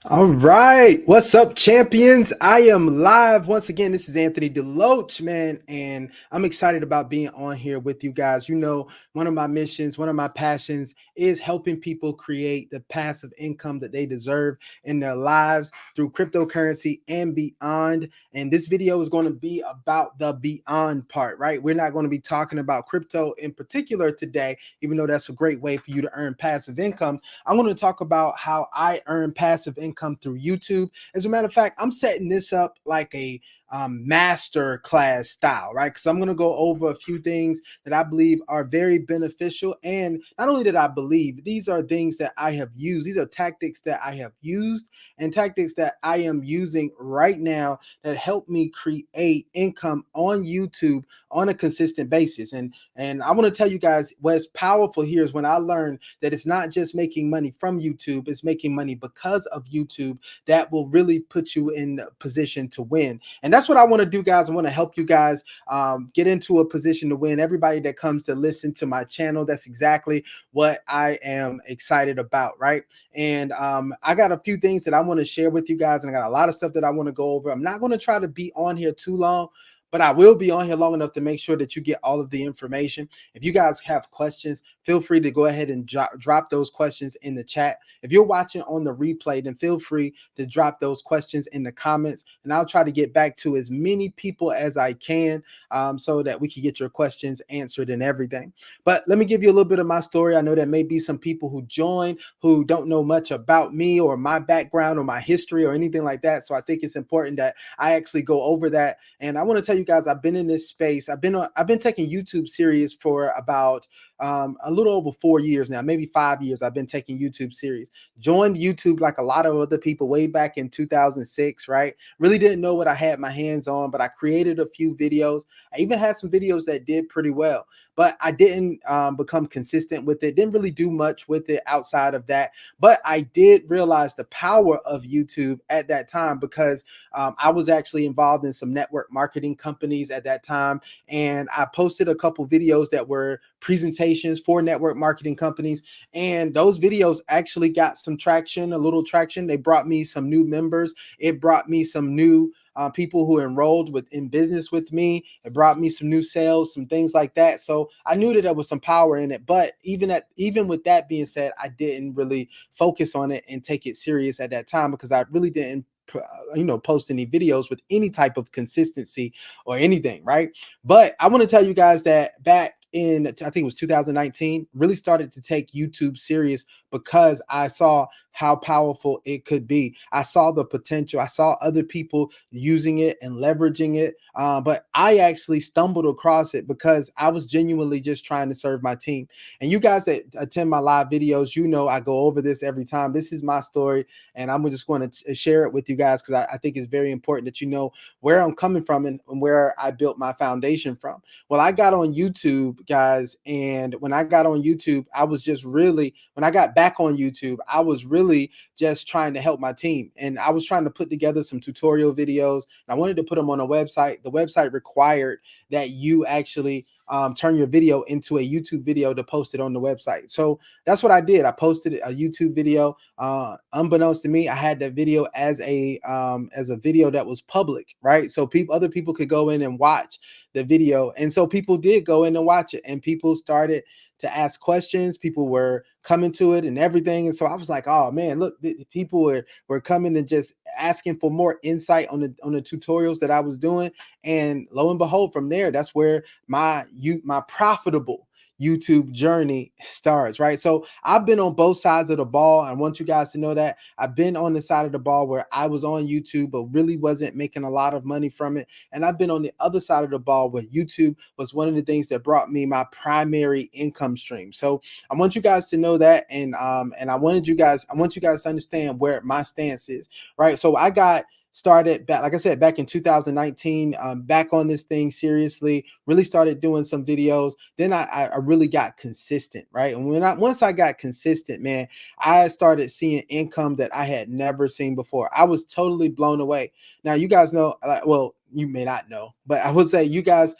All right. What's up, champions? I am live once again. This is Anthony Deloach, man, and I'm excited about being on here with you guys. You know, one of my missions, one of my passions is helping people create the passive income that they deserve in their lives through cryptocurrency and beyond. And this video is going to be about the beyond part, right? We're not going to be talking about crypto in particular today, even though that's a great way for you to earn passive income. I want to talk about how I earn passive income through YouTube. As a matter of fact, I'm setting this up like a master class style, right? Because I'm going to go over a few things that I believe are very beneficial. And not only that I believe, these are things that I have used. These are tactics that I have used and tactics that I am using right now that help me create income on YouTube on a consistent basis. And I want to tell you guys what's powerful here is when I learned that it's not just making money from YouTube, it's making money because of YouTube that will really put you in a position to win. And that's what I want to do, guys. I want to help you guys get into a position to win. Everybody that comes to listen to my channel, that's exactly what I am excited about, right? And I got a few things that I want to share with you guys, and I got a lot of stuff that I want to go over. I'm not going to try to be on here too long, but I will be on here long enough to make sure that you get all of the information. If you guys have questions, feel free to go ahead and drop those questions in the chat. If you're watching on the replay, then feel free to drop those questions in the comments, and I'll try to get back to as many people as I can so that we can get your questions answered and everything. But let me give you a little bit of my story. I know there may be some people who join who don't know much about me or my background or my history or anything like that. So I think it's important that I actually go over that. And I want to tell you guys, I've been in this space. I've been taking YouTube serious for about a little over 4 years now, maybe 5 years. I've been taking YouTube series. Joined YouTube like a lot of other people way back in 2006, right? Really didn't know what I had my hands on, but I created a few videos. I even had some videos that did pretty well, but I didn't become consistent with it. Didn't really do much with it outside of that. But I did realize the power of YouTube at that time because I was actually involved in some network marketing companies at that time. And I posted a couple videos that were presentations for network marketing companies. And those videos actually got some traction, a little traction. They brought me some new members. It brought me some new people who enrolled in business with me. It brought me some new sales, some things like that. So I knew that there was some power in it. But even with that being said, I didn't really focus on it and take it serious at that time because I really didn't post any videos with any type of consistency or anything, right? But I want to tell you guys that back in, I think it was 2019, really started to take YouTube serious because I saw how powerful it could be. I saw the potential. I saw other people using it and leveraging it. But I actually stumbled across it because I was genuinely just trying to serve my team. And you guys that attend my live videos, you know I go over this every time. This is my story, and I'm just going to share it with you guys because I think it's very important that you know where I'm coming from and where I built my foundation from. Well, I got on YouTube, guys, and when I got on YouTube, I was just really, when I got back on YouTube, I was really just trying to help my team. And I was trying to put together some tutorial videos, and I wanted to put them on a website. The website required that you actually turn your video into a YouTube video to post it on the website. So that's what I did. I posted a YouTube video. Unbeknownst to me, I had that video as a video that was public, right? So other people could go in and watch the video. And so people did go in and watch it, and people started to ask questions. People were coming to it and everything. And so I was like, oh man, look, people were coming and just asking for more insight on the tutorials that I was doing. And lo and behold, from there, that's where my profitable YouTube journey starts, right? So I've been on both sides of the ball. I want you guys to know that I've been on the side of the ball where I was on YouTube, but really wasn't making a lot of money from it. And I've been on the other side of the ball where YouTube was one of the things that brought me my primary income stream. So I want you guys to know that. And I want you guys to understand where my stance is, right? So I got started back, like I said, back in 2019, back on this thing seriously, really started doing some videos. Then I really got consistent, right? And once I got consistent, man, I started seeing income that I had never seen before. I was totally blown away. Now, you guys know, well, you may not know, but I would say you guys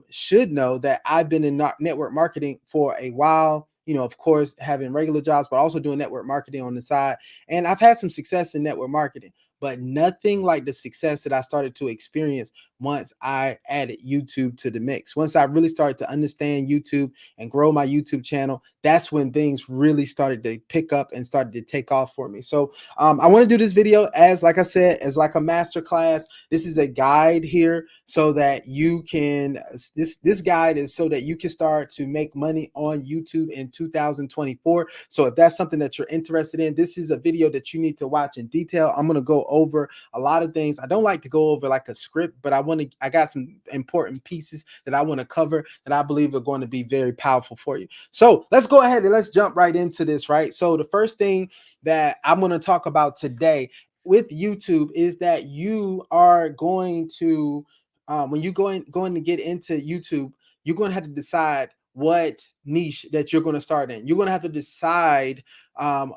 should know that I've been in network marketing for a while. of course, having regular jobs, but also doing network marketing on the side. And I've had some success in network marketing, but nothing like the success that I started to experience once I added YouTube to the mix. Once I really started to understand YouTube and grow my YouTube channel, that's when things really started to pick up and started to take off for me. So I want to do this video as, like I said, as like a master class. This is a guide here so that you can, this guide is so that you can start to make money on YouTube in 2024. So if that's something that you're interested in, this is a video that you need to watch in detail. I'm going to go over a lot of things. I don't like to go over like a script, but I got some important pieces that I want to cover that I believe are going to be very powerful for you. So let's go ahead and let's jump right into this, right? So the first thing that I'm going to talk about today with YouTube is that you are going to, when you're going to get into YouTube, you're going to have to decide what niche that you're going to start in. You're going to have to decide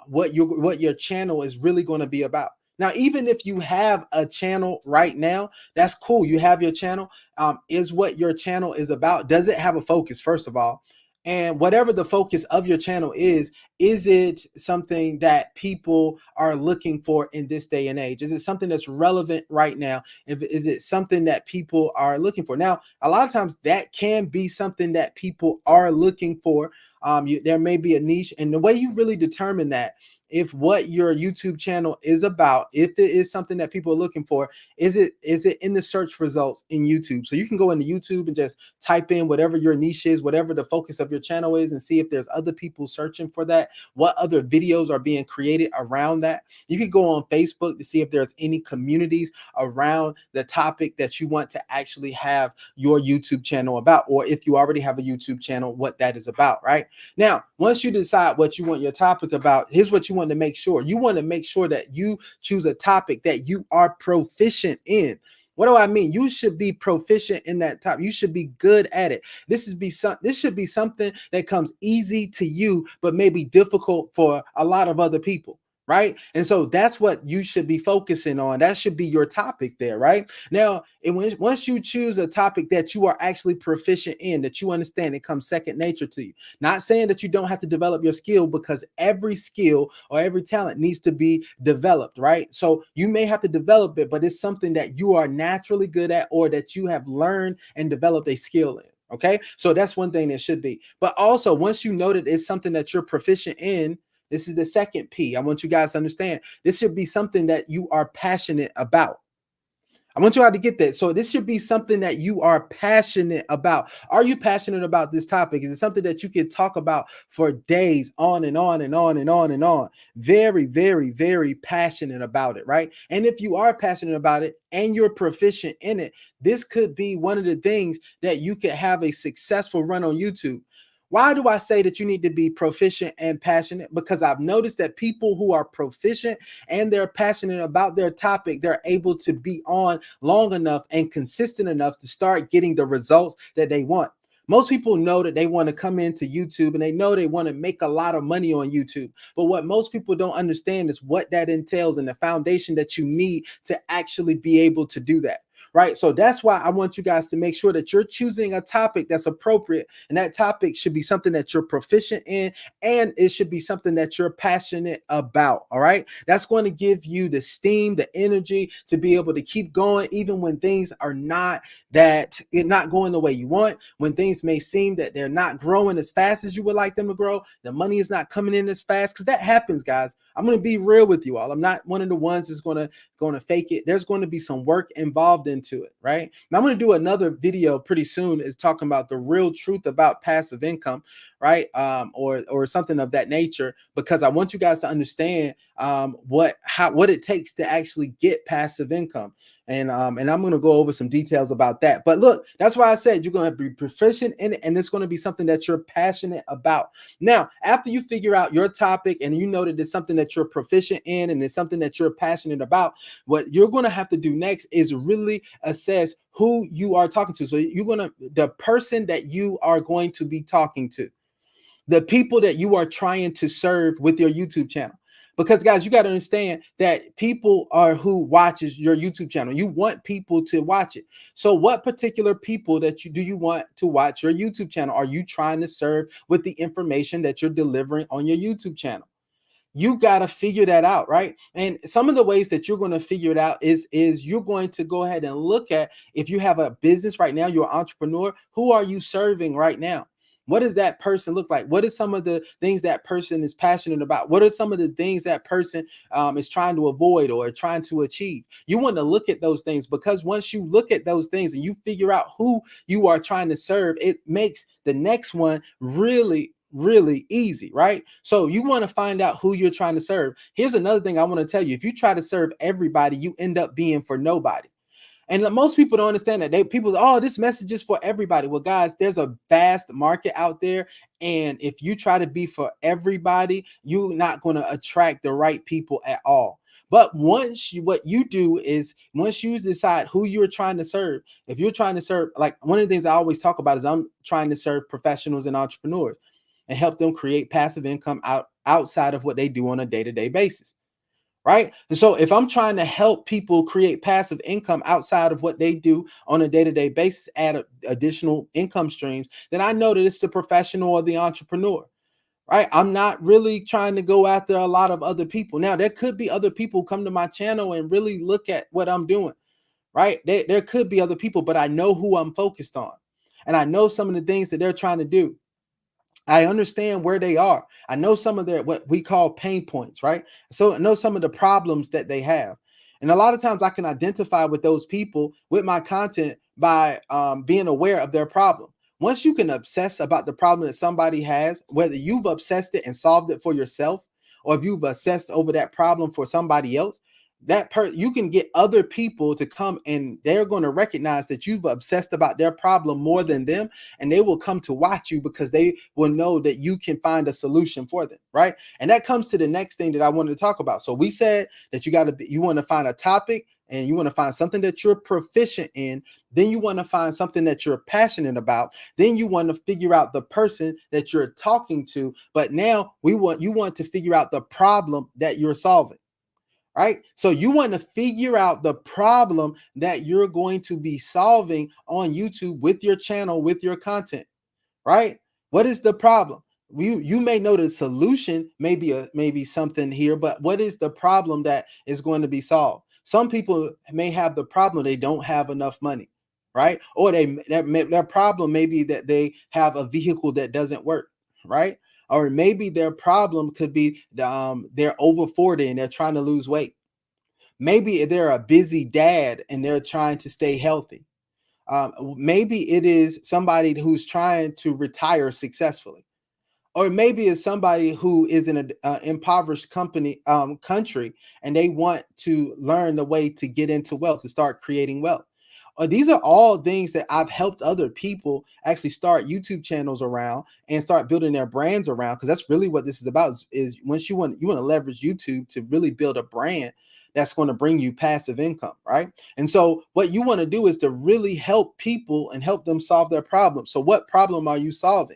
what your channel is really going to be about. Now, even if you have a channel right now, that's cool. You have your channel. Is what your channel is about? Does it have a focus, first of all? And whatever the focus of your channel is it something that people are looking for in this day and age? Is it something that's relevant right now? Is it something that people are looking for? Now, a lot of times that can be something that people are looking for. There may be a niche, and the way you really determine that, if what your YouTube channel is about, if it is something that people are looking for, is it in the search results in YouTube? So you can go into YouTube and just type in whatever your niche is, whatever the focus of your channel is, and see if there's other people searching for that, what other videos are being created around that. You could go on Facebook to see if there's any communities around the topic that you want to actually have your YouTube channel about, or if you already have a YouTube channel, what that is about, right? Now, once you decide what you want your topic about, here's what you want to make sure. You want to make sure that you choose a topic that you are proficient in. What do I mean? You should be proficient in that topic. You should be good at it. This should be something that comes easy to you, but maybe difficult for a lot of other people. Right. And so that's what you should be focusing on. That should be your topic there. Right now, once you choose a topic that you are actually proficient in, that you understand, it comes second nature to you. Not saying that you don't have to develop your skill, because every skill or every talent needs to be developed. Right. So you may have to develop it, but it's something that you are naturally good at, or that you have learned and developed a skill in. Okay. So that's one thing that should be. But also, once you know that it's something that you're proficient in, this is the second P. I want you guys to understand. This should be something that you are passionate about. I want you all to get that. So this should be something that you are passionate about. Are you passionate about this topic? Is it something that you can talk about for days, on and on and on and on and on? Very, very, very passionate about it, right? And if you are passionate about it and you're proficient in it, this could be one of the things that you could have a successful run on YouTube. Why do I say that you need to be proficient and passionate? Because I've noticed that people who are proficient and they're passionate about their topic, they're able to be on long enough and consistent enough to start getting the results that they want. Most people know that they want to come into YouTube and they know they want to make a lot of money on YouTube. But what most people don't understand is what that entails and the foundation that you need to actually be able to do that. Right. So that's why I want you guys to make sure that you're choosing a topic that's appropriate. And that topic should be something that you're proficient in, and it should be something that you're passionate about. All right. That's going to give you the steam, the energy to be able to keep going, even when things are not going the way you want, when things may seem that they're not growing as fast as you would like them to grow. The money is not coming in as fast, because that happens, guys. I'm going to be real with you all. I'm not one of the ones that's going to fake it. There's going to be some work involved into it, right? Now, I'm going to do another video pretty soon, is talking about the real truth about passive income, right? Or something of that nature, because I want you guys to understand what it takes to actually get passive income. And I'm going to go over some details about that. But look, that's why I said you're going to be proficient in it, and it's going to be something that you're passionate about. Now, after you figure out your topic and you know that it's something that you're proficient in and it's something that you're passionate about, what you're going to have to do next is really assess who you are talking to. So the person that you are going to be talking to, the people that you are trying to serve with your YouTube channel. Because guys, you got to understand that people are who watches your YouTube channel. You want people to watch it. So what particular people that you want to watch your YouTube channel are you trying to serve with the information that you're delivering on your YouTube channel? You got to figure that out, right? And some of the ways that you're going to figure it out is you're going to go ahead and look at, if you have a business right now, you're an entrepreneur, who are you serving right now? What does that person look like? What are some of the things that person is passionate about? What are some of the things that person is trying to avoid or trying to achieve? You want to look at those things, because once you look at those things and you figure out who you are trying to serve, it makes the next one really easy, right? So you want to find out who you're trying to serve. Here's another thing I want to tell you. If you try to serve everybody, you end up being for nobody. And most people don't understand that. People, oh, this message is for everybody. Well, guys, there's a vast market out there. And if you try to be for everybody, you're not going to attract the right people at all. But what you do is, once you decide who you're trying to serve, if you're trying to serve, like one of the things I always talk about is I'm trying to serve professionals and entrepreneurs and help them create passive income outside of what they do on a day-to-day basis. Right. And so if I'm trying to help people create passive income outside of what they do on a day-to-day basis, add additional income streams, then I know that it's the professional or the entrepreneur. Right. I'm not really trying to go after a lot of other people. Now, there could be other people come to my channel and really look at what I'm doing. Right. There could be other people, but I know who I'm focused on. And I know some of the things that they're trying to do. I understand where they are. I know some of their what we call pain points, right? So I know some of the problems that they have. And a lot of times I can identify with those people with my content by being aware of their problem. Once you can obsess about the problem that somebody has, whether you've obsessed it and solved it for yourself, or if you've obsessed over that problem for somebody else, you can get other people to come and they're going to recognize that you've obsessed about their problem more than them, and they will come to watch you because they will know that you can find a solution for them, right? And that comes to the next thing that I wanted to talk about. So we said that you want to find a topic, and you want to find something that you're proficient in. Then you want to find something that you're passionate about. Then you want to figure out the person that you're talking to. But now you want to figure out the problem that you're solving. Right? So you want to figure out the problem that you're going to be solving on YouTube with your channel, with your content, right? What is the problem? You may know the solution, maybe something here, but what is the problem that is going to be solved? Some people may have the problem they don't have enough money, right? Or their problem may be that they have a vehicle that doesn't work, right? Or maybe their problem could be they're over 40 and they're trying to lose weight. Maybe they're a busy dad and they're trying to stay healthy. Maybe it is somebody who's trying to retire successfully, or maybe it's somebody who is in an impoverished country, and they want to learn the way to get into wealth, to start creating wealth. These are all things that I've helped other people actually start YouTube channels around and start building their brands around, because that's really what this is about. Is once you want to leverage YouTube to really build a brand that's going to bring you passive income, right? And so what you want to do is to really help people and help them solve their problems. So what problem are you solving?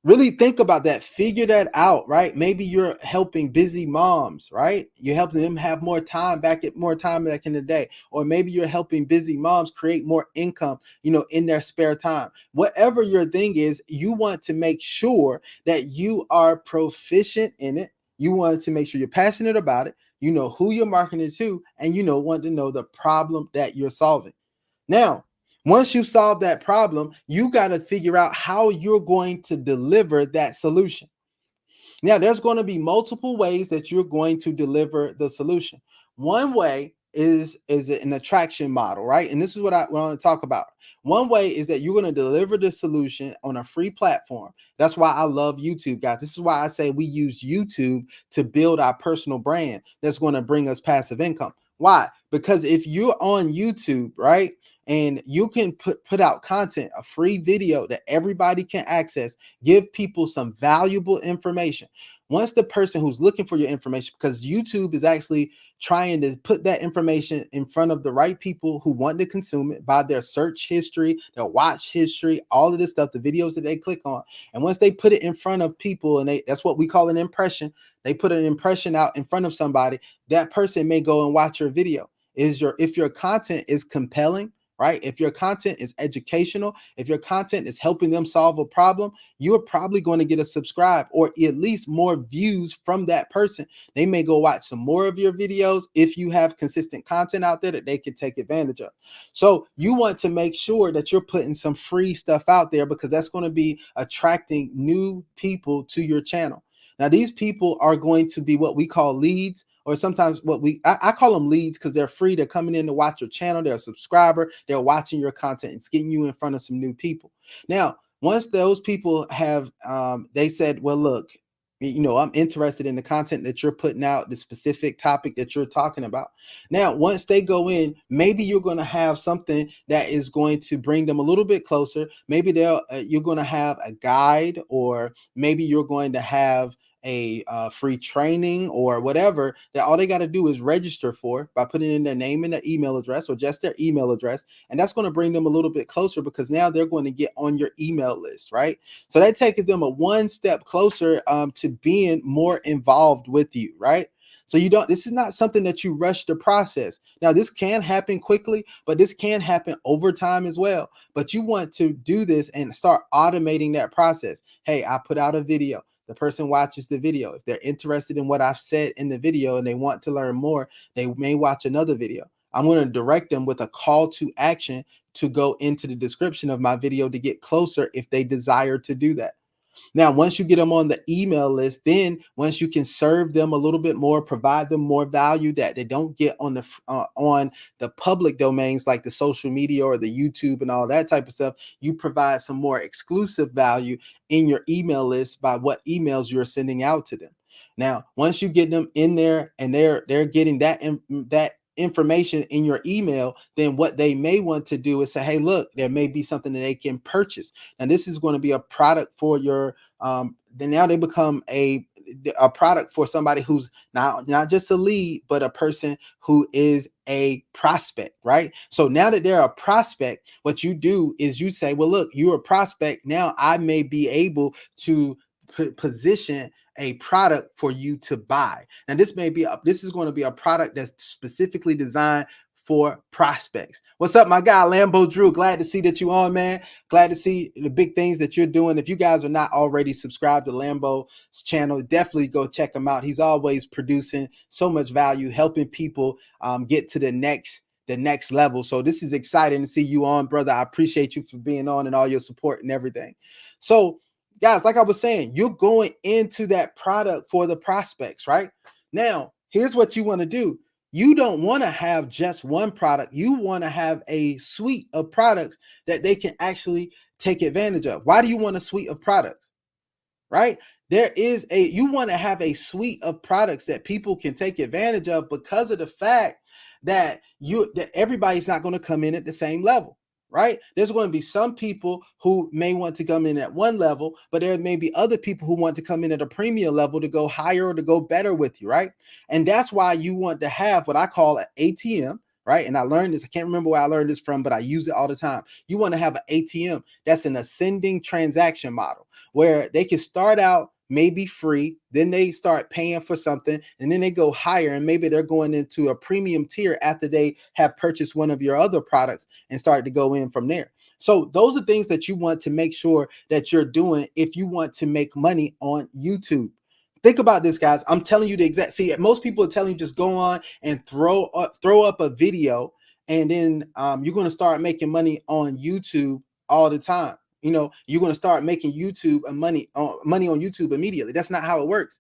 Really think about that. Figure that out, right? Maybe you're helping busy moms, right? You're helping them have more time back in the day. Or maybe you're helping busy moms create more income, in their spare time. Whatever your thing is, you want to make sure that you are proficient in it. You want to make sure you're passionate about it. You know who you're marketing to, and want to know the problem that you're solving. Now, once you solve that problem, you got to figure out how you're going to deliver that solution. Now, there's going to be multiple ways that you're going to deliver the solution. One way is an attraction model, right? And this is what I want to talk about. One way is that you're going to deliver the solution on a free platform. That's why I love YouTube, guys. This is why I say we use YouTube to build our personal brand that's going to bring us passive income. Why? Because if you're on YouTube, right, and you can put out content, a free video that everybody can access, give people some valuable information. Once the person who's looking for your information, because YouTube is actually trying to put that information in front of the right people who want to consume it by their search history, their watch history, all of this stuff, the videos that they click on. And once they put it in front of people, and that's what we call an impression, they put an impression out in front of somebody, that person may go and watch your video. If your content is compelling, right? If your content is educational, if your content is helping them solve a problem, you're probably going to get a subscribe or at least more views from that person. They may go watch some more of your videos if you have consistent content out there that they can take advantage of. So you want to make sure that you're putting some free stuff out there, because that's going to be attracting new people to your channel. Now, these people are going to be what we call leads, or sometimes I call them leads, because they're free. They're coming in to watch your channel. They're a subscriber. They're watching your content. It's getting you in front of some new people. Now, once those people have, they said, well, look, I'm interested in the content that you're putting out, the specific topic that you're talking about. Now, once they go in, maybe you're going to have something that is going to bring them a little bit closer. Maybe you're going to have a guide, or maybe you're going to have a free training or whatever, that all they got to do is register for by putting in their name and their email address, or just their email address. And that's going to bring them a little bit closer, because now they're going to get on your email list, right? So that takes them a one step closer to being more involved with you, right? So this is not something that you rush the process. Now, this can happen quickly, but this can happen over time as well. But you want to do this and start automating that process. Hey, I put out a video. The person watches the video. If they're interested in what I've said in the video and they want to learn more, they may watch another video. I'm going to direct them with a call to action to go into the description of my video to get closer if they desire to do that. Now, once you get them on the email list, then once you can serve them a little bit more, provide them more value that they don't get on the public domains like the social media or the YouTube and all that type of stuff, you provide some more exclusive value in your email list by what emails you're sending out to them. Now, once you get them in there and they're getting that information in your email, then what they may want to do is say, hey, look, there may be something that they can purchase. And this is going to be a product for your, then now they become a product for somebody who's not just a lead, but a person who is a prospect, right? So now that they're a prospect, what you do is you say, well, look, you're a prospect. Now I may be able to position a product for you to buy. Now, this is going to be a product that's specifically designed for prospects. What's up, my guy Lambo Drew? Glad to see that you on, man. Glad to see the big things that you're doing. If you guys are not already subscribed to Lambo's channel, definitely go check him out. He's always producing so much value, helping people get to the next level. So this is exciting to see you on, brother. I appreciate you for being on and all your support and everything. So guys, like I was saying, you're going into that product for the prospects, right? Now, here's what you want to do. You don't want to have just one product. You want to have a suite of products that they can actually take advantage of. Why do you want a suite of products? Right? You want to have a suite of products that people can take advantage of, because of the fact that everybody's not going to come in at the same level. Right? There's going to be some people who may want to come in at one level, but there may be other people who want to come in at a premium level to go higher or to go better with you, right? And that's why you want to have what I call an ATM, right? And I learned this, I can't remember where I learned this from, but I use it all the time. You want to have an ATM that's an ascending transaction model, where they can start out maybe free, then they start paying for something, and then they go higher, and maybe they're going into a premium tier after they have purchased one of your other products and started to go in from there. So those are things that you want to make sure that you're doing if you want to make money on YouTube. Think about this, guys. I'm telling you the exact, see, most people are telling you just go on and throw up a video, and then you're going to start making money on YouTube all the time. You're going to start making money on YouTube immediately. That's not how it works.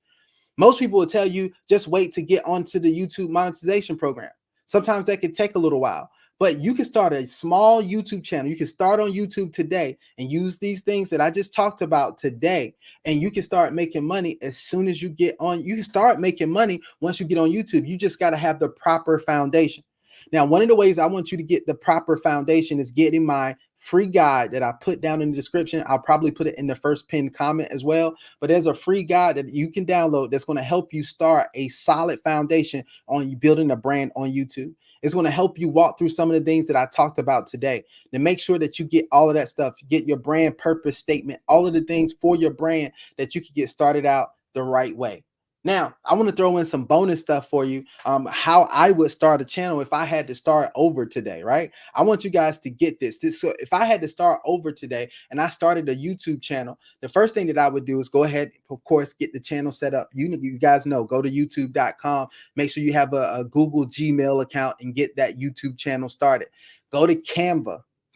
Most people will tell you just wait to get onto the YouTube monetization program. Sometimes that could take a little while, but you can start a small YouTube channel. You can start on YouTube today and use these things that I just talked about today, and you can start making money as soon as you get on. You can start making money once you get on YouTube. You just got to have the proper foundation. Now, one of the ways I want you to get the proper foundation is getting my free guide that I put down in the description. I'll probably put it in the first pinned comment as well. But there's a free guide that you can download that's going to help you start a solid foundation on you building a brand on YouTube. It's going to help you walk through some of the things that I talked about today to make sure that you get all of that stuff, get your brand purpose statement, all of the things for your brand that you can get started out the right way. Now, I want to throw in some bonus stuff for you. How I would start a channel if I had to start over today, right? I want you guys to get this. So if I had to start over today and I started a YouTube channel, the first thing that I would do is go ahead, of course, get the channel set up. You guys know, go to youtube.com, make sure you have a Google Gmail account and get that YouTube channel started. Go to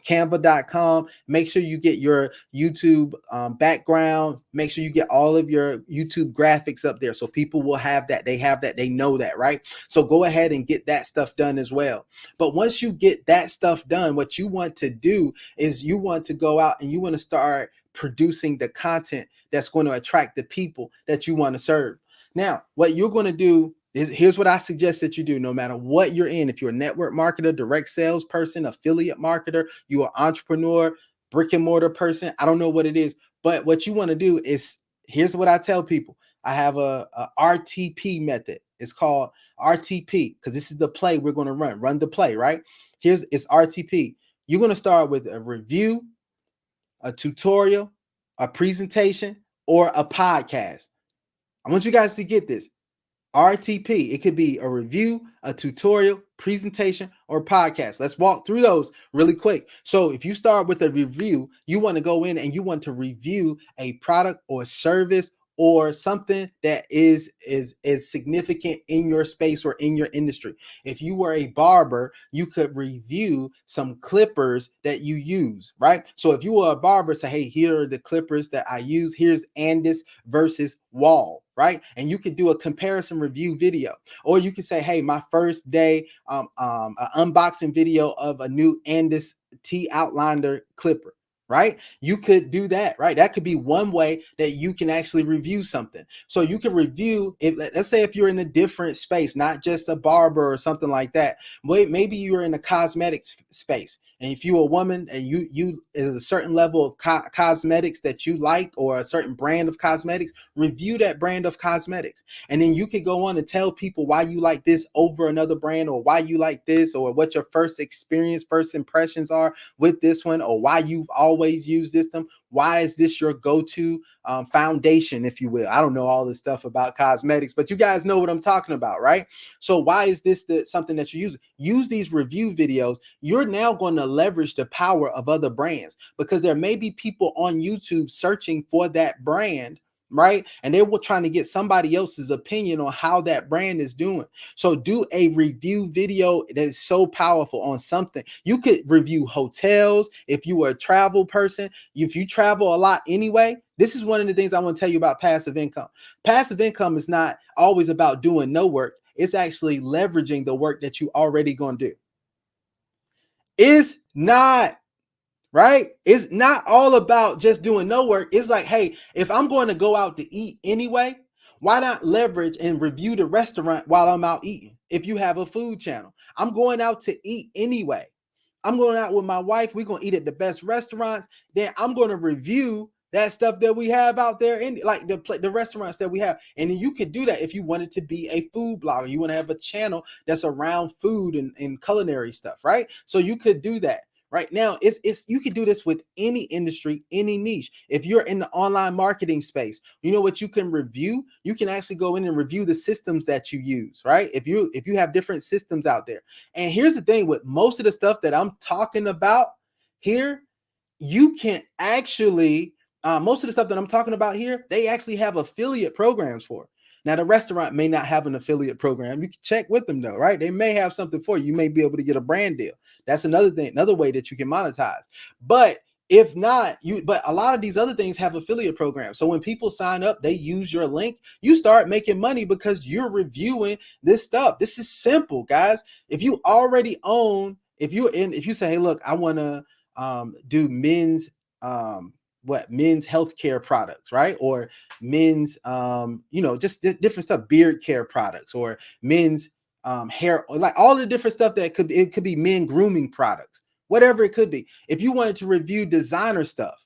canva.com. Make sure you get your YouTube background. Make sure you get all of your YouTube graphics up there so people will have that. They have that. They know that, right? So go ahead and get that stuff done as well. But once you get that stuff done, what you want to do is you want to go out and you want to start producing the content that's going to attract the people that you want to serve. Now, what you're going to do is, here's what I suggest that you do, no matter what you're in. If you're a network marketer, direct salesperson, affiliate marketer, you're an entrepreneur, brick and mortar person, I don't know what it is, but what you want to do is, here's what I tell people. I have a RTP method. It's called RTP because this is the play we're going to run the play, right? It's RTP. You're going to start with a review, a tutorial, a presentation, or a podcast. I want you guys to get this. RTP. It could be a review, a tutorial, presentation, or podcast. Let's walk through those really quick. So if you start with a review, you want to go in and you want to review a product or service or something that is significant in your space or in your industry. If you were a barber, you could review some clippers that you use, right? So if you were a barber, say, hey, here are the clippers that I use. Here's Andis versus Wall, right? And you could do a comparison review video, or you could say, hey, my first day an unboxing video of a new Andis T outliner clipper, right? You could do that, right? That could be one way that you can actually review something. So you can review, if let's say if you're in a different space, not just a barber or something like that, maybe you're in a cosmetics space. And if you're a woman and you is a certain level of cosmetics that you like, or a certain brand of cosmetics, review that brand of cosmetics. And then you could go on and tell people why you like this over another brand, or why you like this, or what your first impressions are with this one, or why you've always used this one. Why is this your go-to foundation, if you will? I don't know all this stuff about cosmetics, but you guys know what I'm talking about, right? So why is this something that you use? Use these review videos. You're now going to leverage the power of other brands, because there may be people on YouTube searching for that brand, right? And they were trying to get somebody else's opinion on how that brand is doing. So do a review video that's so powerful on something. You could review hotels. If you are a travel person, if you travel a lot anyway, this is one of the things I want to tell you about passive income. Passive income is not always about doing no work. It's actually leveraging the work that you already going to do. It's not, right? It's not all about just doing no work. It's like, hey, if I'm going to go out to eat anyway, why not leverage and review the restaurant while I'm out eating? If you have a food channel, I'm going out to eat anyway. I'm going out with my wife. We're going to eat at the best restaurants. Then I'm going to review that stuff that we have out there, in like the restaurants that we have. And then you could do that if you wanted to be a food blogger. You want to have a channel that's around food and culinary stuff, right? So you could do that. Right now, it's you can do this with any industry, any niche. If you're in the online marketing space, you know what you can review? You can actually go in and review the systems that you use, right? If you have different systems out there. And here's the thing, with most of the stuff that I'm talking about here, you can actually most of the stuff that I'm talking about here, they actually have affiliate programs for. Now, the restaurant may not have an affiliate program. You can check with them though, right? They may have something for you. You may be able to get a brand deal. That's another thing, another way that you can monetize. But if not, but a lot of these other things have affiliate programs. So when people sign up, they use your link, you start making money because you're reviewing this stuff. This is simple, guys. If you already own, if you say, hey, look, I want to do men's men's healthcare products, right? Or men's just different stuff, beard care products, or men's hair, like all the different stuff that it could be men grooming products, whatever it could be. If you wanted to review designer stuff,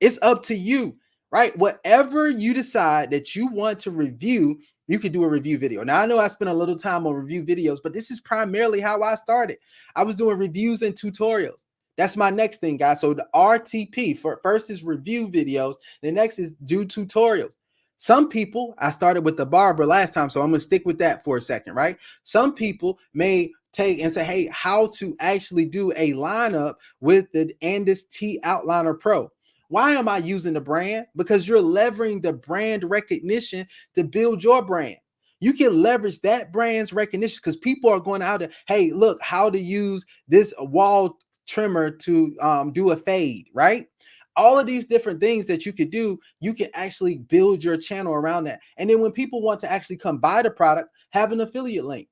it's up to you, right? Whatever you decide that you want to review, you could do a review video. Now, I know I spent a little time on review videos, but this is primarily how I started. I was doing reviews and tutorials. That's my next thing, guys. So the RTP, first is review videos. The next is do tutorials. Some people, I started with the barber last time, so I'm going to stick with that for a second, right? Some people may take and say, hey, how to actually do a lineup with the Andis T Outliner Pro. Why am I using the brand? Because you're leveraging the brand recognition to build your brand. You can leverage that brand's recognition because people are going out to, hey, look, how to use this wall trimmer to do a fade, right? All of these different things that you could do, you can actually build your channel around that. And then when people want to actually come buy the product, have an affiliate link.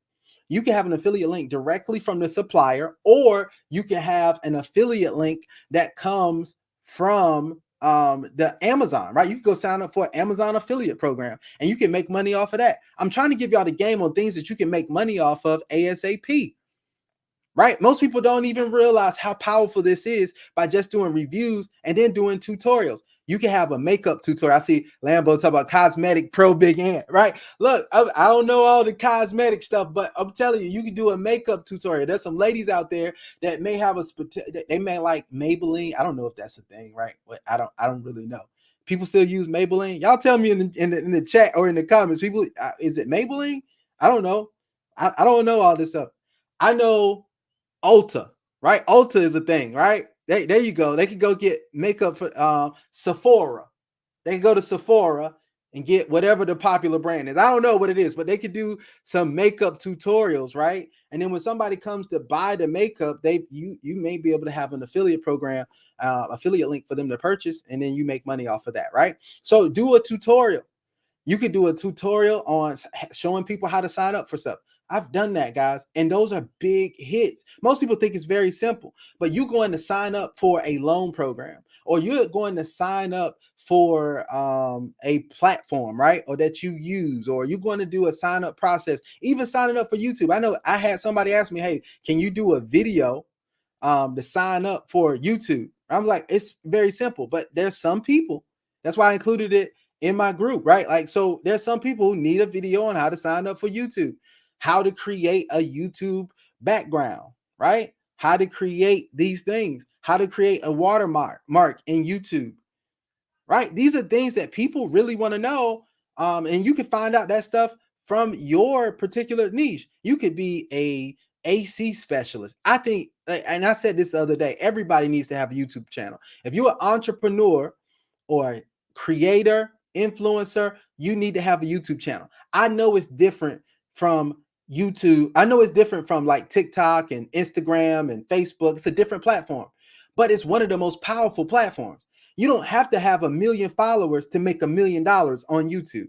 You can have an affiliate link directly from the supplier, or you can have an affiliate link that comes from the Amazon, right? You can go sign up for an Amazon affiliate program and you can make money off of that. I'm trying to give y'all the game on things that you can make money off of ASAP. Right? Most people don't even realize how powerful this is by just doing reviews and then doing tutorials. You can have a makeup tutorial. I see Lambo talk about cosmetic pro big ant, right? Look, I don't know all the cosmetic stuff, but I'm telling you, you can do a makeup tutorial. There's some ladies out there that may have they may like Maybelline. I don't know if that's a thing, right? But I don't really know. People still use Maybelline. Y'all tell me in the chat or in the comments. People, is it Maybelline? I don't know. I don't know all this stuff. I know Ulta, right? Ulta is a thing, right? There you go. They could go get makeup for Sephora. They can go to Sephora and get whatever the popular brand is. I don't know what it is, but they could do some makeup tutorials, right? And then when somebody comes to buy the makeup, you may be able to have an affiliate program, affiliate link for them to purchase, and then you make money off of that, right? So do a tutorial. You could do a tutorial on showing people how to sign up for stuff. I've done that, guys, and those are big hits. Most people think it's very simple, but you're going to sign up for a loan program, or you're going to sign up for a platform, right? Or that you use, or you're going to do a sign up process, even signing up for YouTube. I know I had somebody ask me, hey, can you do a video to sign up for YouTube? I'm like, it's very simple, but there's some people. That's why I included it in my group, right? Like, so there's some people who need a video on how to sign up for YouTube, how to create a YouTube background, right? How to create these things, how to create a watermark in YouTube, right? These are things that people really want to know. And you can find out that stuff from your particular niche. You could be a AC specialist. I think, and I said this the other day, everybody needs to have a YouTube channel. If you're an entrepreneur or creator, influencer, you need to have a YouTube channel. I know it's different from YouTube. I know it's different from like TikTok and Instagram and Facebook. It's a different platform, but it's one of the most powerful platforms. You don't have to have 1 million followers to make $1 million on YouTube,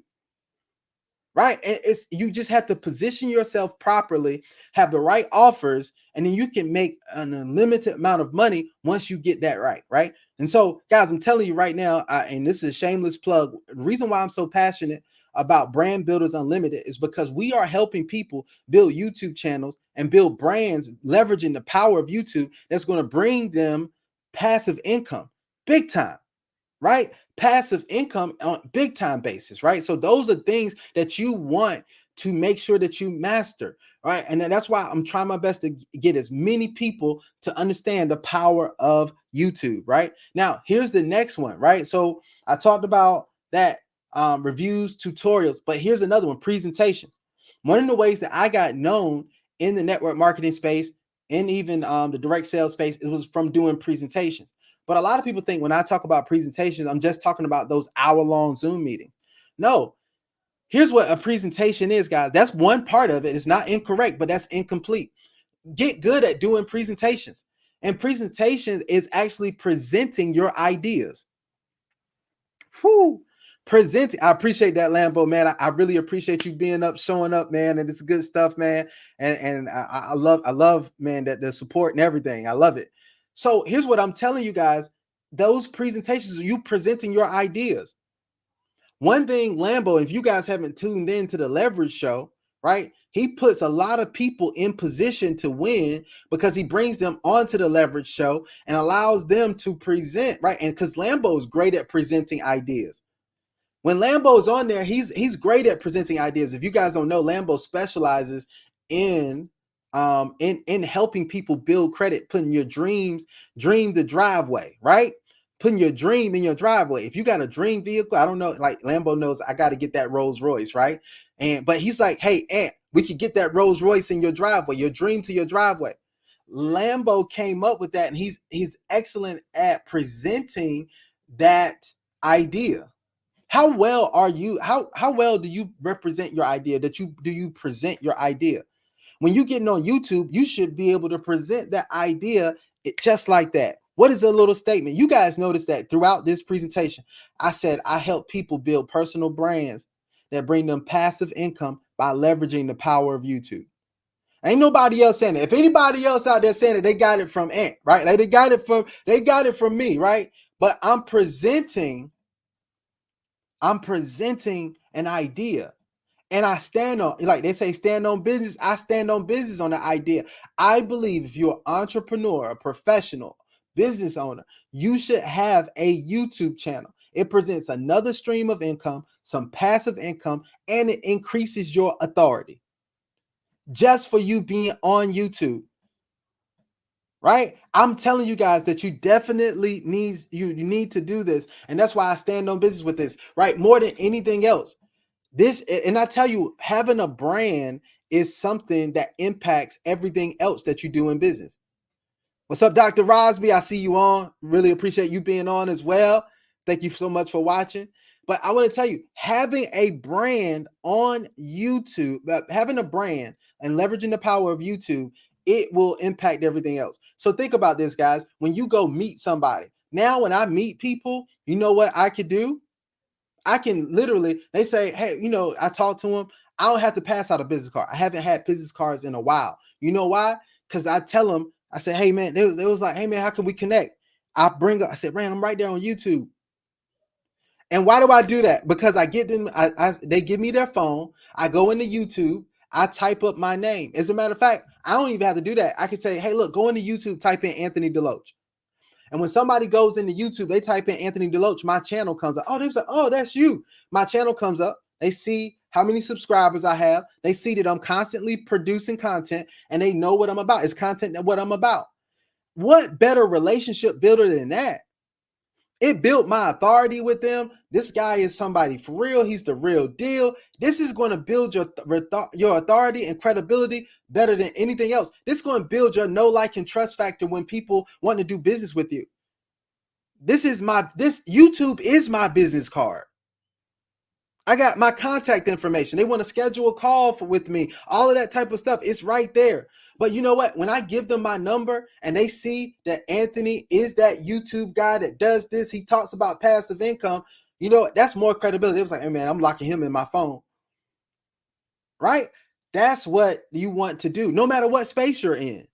right? It's you just have to position yourself properly, have the right offers, and then you can make an unlimited amount of money once you get that right? And so, guys, I'm telling you right now, and this is a shameless plug. The reason why I'm so passionate about Brand Builders Unlimited is because we are helping people build YouTube channels and build brands, leveraging the power of YouTube that's going to bring them passive income, big time, right? Passive income on big time basis, right? So those are things that you want to make sure that you master, right? And that's why I'm trying my best to get as many people to understand the power of YouTube, right? Now, here's the next one, right? So I talked about that, reviews, tutorials, but here's another one, presentations. One of the ways that I got known in the network marketing space and even the direct sales space, it was from doing presentations. But a lot of people think when I talk about presentations, I'm just talking about those hour-long Zoom meetings. No, here's what a presentation is, guys. That's one part of it. It's not incorrect, but that's incomplete. Get good at doing presentations. And presentation is actually presenting your ideas. Whew. Presenting. I appreciate that, Lambo, man. I really appreciate you being up, showing up, man. And it's good stuff, man. And I love, man, that the support and everything. I love it. So here's what I'm telling you guys. Those presentations are you presenting your ideas. One thing, Lambo, if you guys haven't tuned in to the Leverage Show, right? He puts a lot of people in position to win because he brings them onto the Leverage Show and allows them to present, right? And because Lambo is great at presenting ideas. When Lambo is on there, he's great at presenting ideas. If you guys don't know, Lambo specializes in helping people build credit, putting your dream the driveway, right? putting your dream in your driveway. If you got a dream vehicle, I don't know, like Lambo knows I got to get that Rolls Royce, right? But he's like, hey, Ant, we could get that Rolls Royce in your driveway, your dream to your driveway. Lambo came up with that, and he's excellent at presenting that idea. How well are you? How well do you represent your idea? Do you present your idea? When you're getting on YouTube, you should be able to present that idea just like that. What is a little statement? You guys notice that throughout this presentation, I said I help people build personal brands that bring them passive income by leveraging the power of YouTube. Ain't nobody else saying it. If anybody else out there saying it, they got it from Ant, right? Like they got it from me, right? But I'm presenting an idea. And I stand on, like they say, stand on business. I stand on business on the idea. I believe if you're an entrepreneur, a professional, business owner, you should have a YouTube channel. It presents another stream of income, some passive income, and it increases your authority just for you being on YouTube. Right? I'm telling you guys that you definitely you need to do this. And that's why I stand on business with this, right? More than anything else. This, and I tell you, having a brand is something that impacts everything else that you do in business. What's up, Dr. Rosby? I see you on. Really appreciate you being on as well. Thank you so much for watching. But I want to tell you, having a brand on YouTube, having a brand and leveraging the power of YouTube, it will impact everything else. So think about this, guys. When you go meet somebody, now when I meet people, you know what I could do? I can literally, they say, hey, I talk to them. I don't have to pass out a business card. I haven't had business cards in a while. You know why? Because I tell them, I said, hey, man, they was like, hey, man, how can we connect? I said, Rand, I'm right there on YouTube. And why do I do that? Because I get them, they give me their phone. I go into YouTube. I type up my name. As a matter of fact, I don't even have to do that. I can say, hey, look, go into YouTube, type in Anthony Deloach. And when somebody goes into YouTube, they type in Anthony Deloach, my channel comes up. Oh, they say, oh, that's you. My channel comes up. They see how many subscribers I have. They see that I'm constantly producing content, and they know what I'm about. It's content that what I'm about. What better relationship builder than that? It built my authority with them. This guy is somebody for real. He's the real deal. This is going to build your authority and credibility better than anything else. This is going to build your know, like, and trust factor when people want to do business with you. This YouTube is my business card. I got my contact information. They want to schedule a call with me. All of that type of stuff. It's right there. But you know what? When I give them my number and they see that Anthony is that YouTube guy that does this, he talks about passive income, that's more credibility. It was like, hey, man, I'm locking him in my phone. Right? That's what you want to do, no matter what space you're in.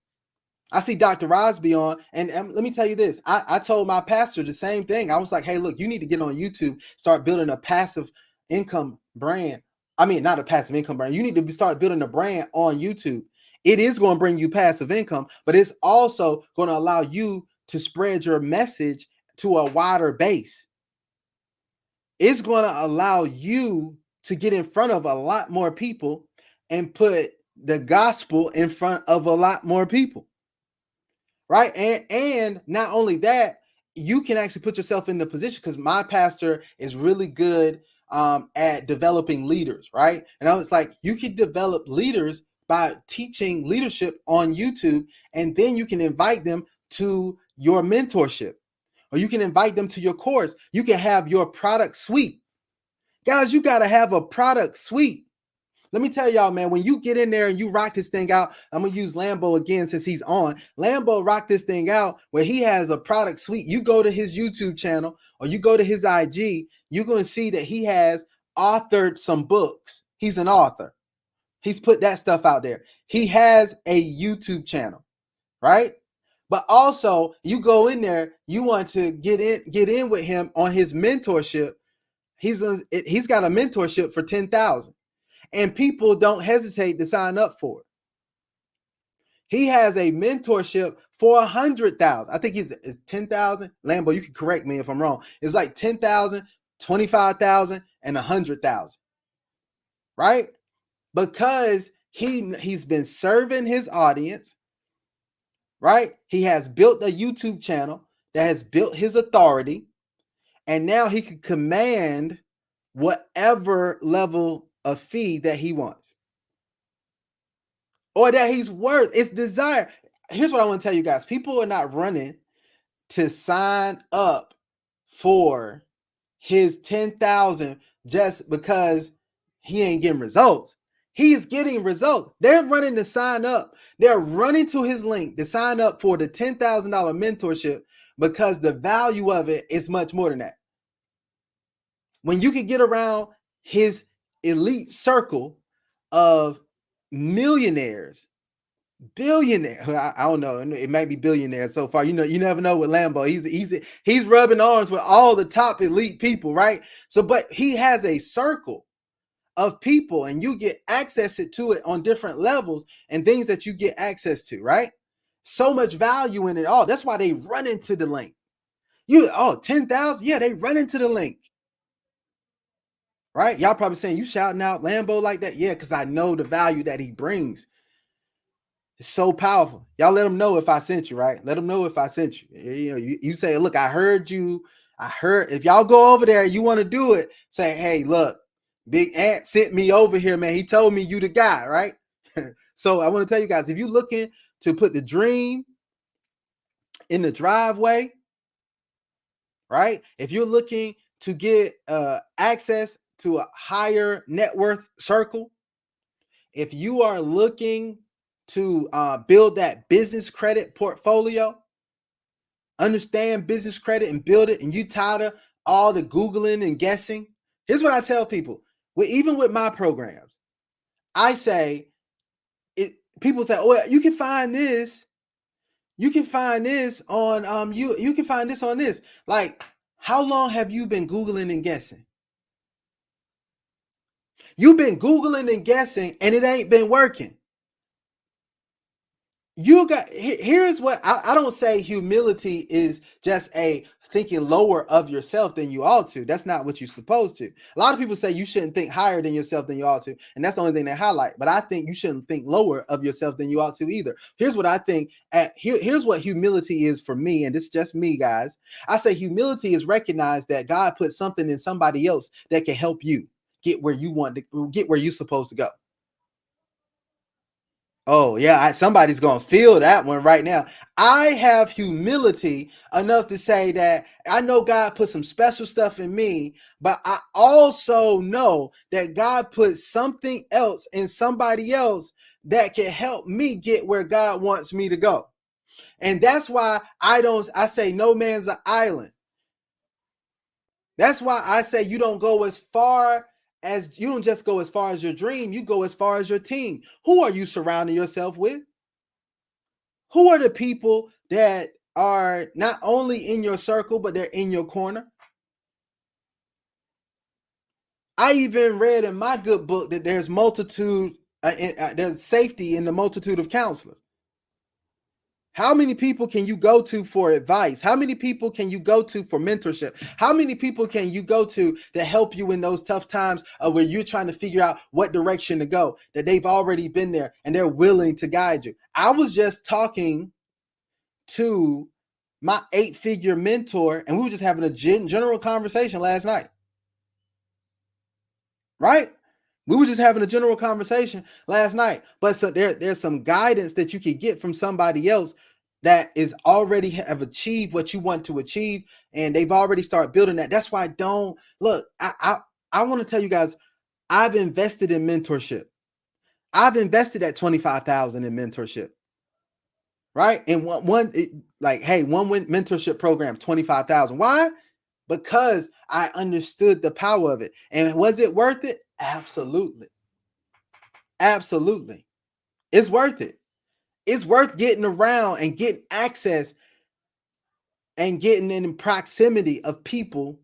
I see Dr. Rosby on, and let me tell you this. I told my pastor the same thing. I was like, hey, look, you need to get on YouTube, start building a passive income brand. I mean, not a passive income brand. You need to start building a brand on YouTube. It is going to bring you passive income, but it's also going to allow you to spread your message to a wider base. It's going to allow you to get in front of a lot more people and put the gospel in front of a lot more people. Right. And not only that, you can actually put yourself in the position, because my pastor is really good at developing leaders. Right. And I was like, you can develop leaders by teaching leadership on YouTube, and then you can invite them to your mentorship, or you can invite them to your course. You can have your product suite. Guys, you got to have a product suite. Let me tell y'all, man, when you get in there and you rock this thing out, I'm going to use Lambo again since he's on. Lambo rocked this thing out where he has a product suite. You go to his YouTube channel or you go to his IG, you're going to see that he has authored some books. He's an author. He's put that stuff out there. He has a YouTube channel, right? But also, you go in there, you want to get in with him on his mentorship. He's got a mentorship for $10,000. And people don't hesitate to sign up for it. He has a mentorship for 100,000. I think it's 10,000. Lambo, you can correct me if I'm wrong. It's like 10,000, 25,000, and 100,000. Right? Because he's been serving his audience. Right? He has built a YouTube channel that has built his authority, and now he can command whatever level of fee that he wants or that he's worth. It's desire. Here's what I want to tell you guys. People are not running to sign up for his 10,000 just because he ain't getting results. He is getting results. They're running to sign up. They're running to his link to sign up for the $10,000 mentorship because the value of it is much more than that. When you can get around his elite circle of millionaires, billionaire, I don't know, it might be billionaires so far. You know, you never know with Lambo. He's rubbing arms with all the top elite people, right? So, but he has a circle of people, and you get access to it on different levels and things that you get access to, right? So much value in it all. That's why they run into the link. 10,000, yeah, they run into the link. Right? Y'all probably saying, you shouting out Lambo like that? Yeah, because I know the value that he brings. It's so powerful. Y'all let him know if I sent you, right? Let him know if I sent you. You know, you say, look, I heard you. I heard. If y'all go over there, you want to do it, say, hey, look, Big Ant sent me over here, man. He told me you the guy, right? So I want to tell you guys, if you're looking to put the dream in the driveway, right? If you're looking to get access to a higher net worth circle, if you are looking to build that business credit portfolio, understand business credit and build it, and you tired of all the Googling and guessing, here's what I tell people. Even with my programs, I say, people say, oh, you can find this. You can find this on you can find this on this. Like, how long have you been Googling and guessing? You've been Googling and guessing, and it ain't been working. Here's what I don't say humility is just a thinking lower of yourself than you ought to. That's not what you're supposed to. A lot of people say you shouldn't think higher than yourself than you ought to, and that's the only thing they highlight. But I think you shouldn't think lower of yourself than you ought to either. Here's what I think. Here's what humility is for me, and it's just me, guys. I say humility is recognize that God put something in somebody else that can help you get where you want to get, where you're supposed to go. Oh, yeah, somebody's going to feel that one right now. I have humility enough to say that I know God put some special stuff in me, but I also know that God put something else in somebody else that can help me get where God wants me to go. And that's why I say no man's an island. That's why I say you don't just go as far as your dream, you go as far as your team. Who are you surrounding yourself with? Who are the people that are not only in your circle, but they're in your corner? I even read in my good book that there's there's safety in the multitude of counselors. How many people can you go to for advice? How many people can you go to for mentorship? How many people can you go to help you in those tough times where you're trying to figure out what direction to go, that they've already been there and they're willing to guide you? I was just talking to my 8-figure mentor, and we were just having a general conversation last night, right? We were just having a general conversation last night. But so there's some guidance that you can get from somebody else that is already have achieved what you want to achieve, and they've already started building that. That's why I want to tell you guys, I've invested in mentorship. I've invested at 25,000 in mentorship. Right? And one mentorship program, 25,000. Why? Because I understood the power of it. And was it worth it? Absolutely. Absolutely. It's worth it. It's worth getting around and getting access and getting in proximity of people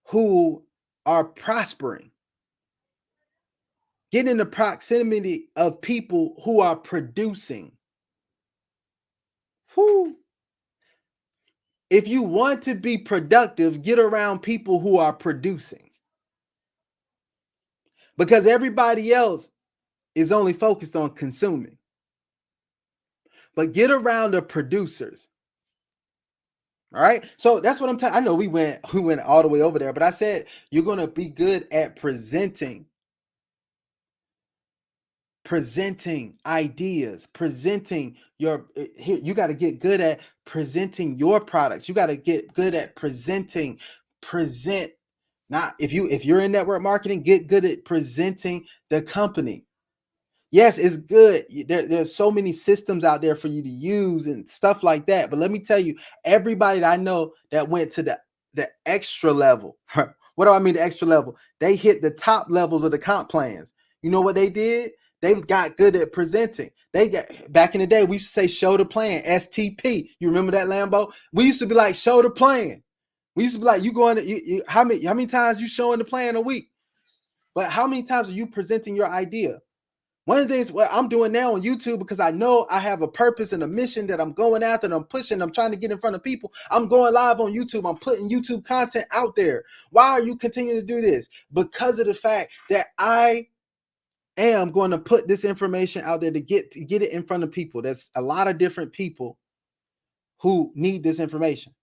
who are prospering. Getting in the proximity of people who are producing. Whew. If you want to be productive, get around people who are producing. Because everybody else is only focused on consuming. But get around the producers. All right. So that's what I'm telling. I know we went all the way over there, but I said you're gonna be good at presenting ideas, presenting your here. You got to get good at presenting your products. You got to get good at present. Not if you're in network marketing, get good at presenting the company. Yes, it's good. There's so many systems out there for you to use and stuff like that. But let me tell you, everybody that I know that went to the extra level. What do I mean the extra level? They hit the top levels of the comp plans. You know what they did? They got good at presenting. They got back in the day, we used to say show the plan, STP. You remember that, Lambo? We used to be like, show the plan. We used to be like, you going to how many times you showing the plan a week? But how many times are you presenting your idea? One of the things what I'm doing now on YouTube, because I know I have a purpose and a mission that I'm going after and I'm pushing, I'm trying to get in front of people. I'm going live on YouTube. I'm putting YouTube content out there. Why are you continuing to do this? Because of the fact that I am going to put this information out there to get it in front of people. There's a lot of different people who need this information.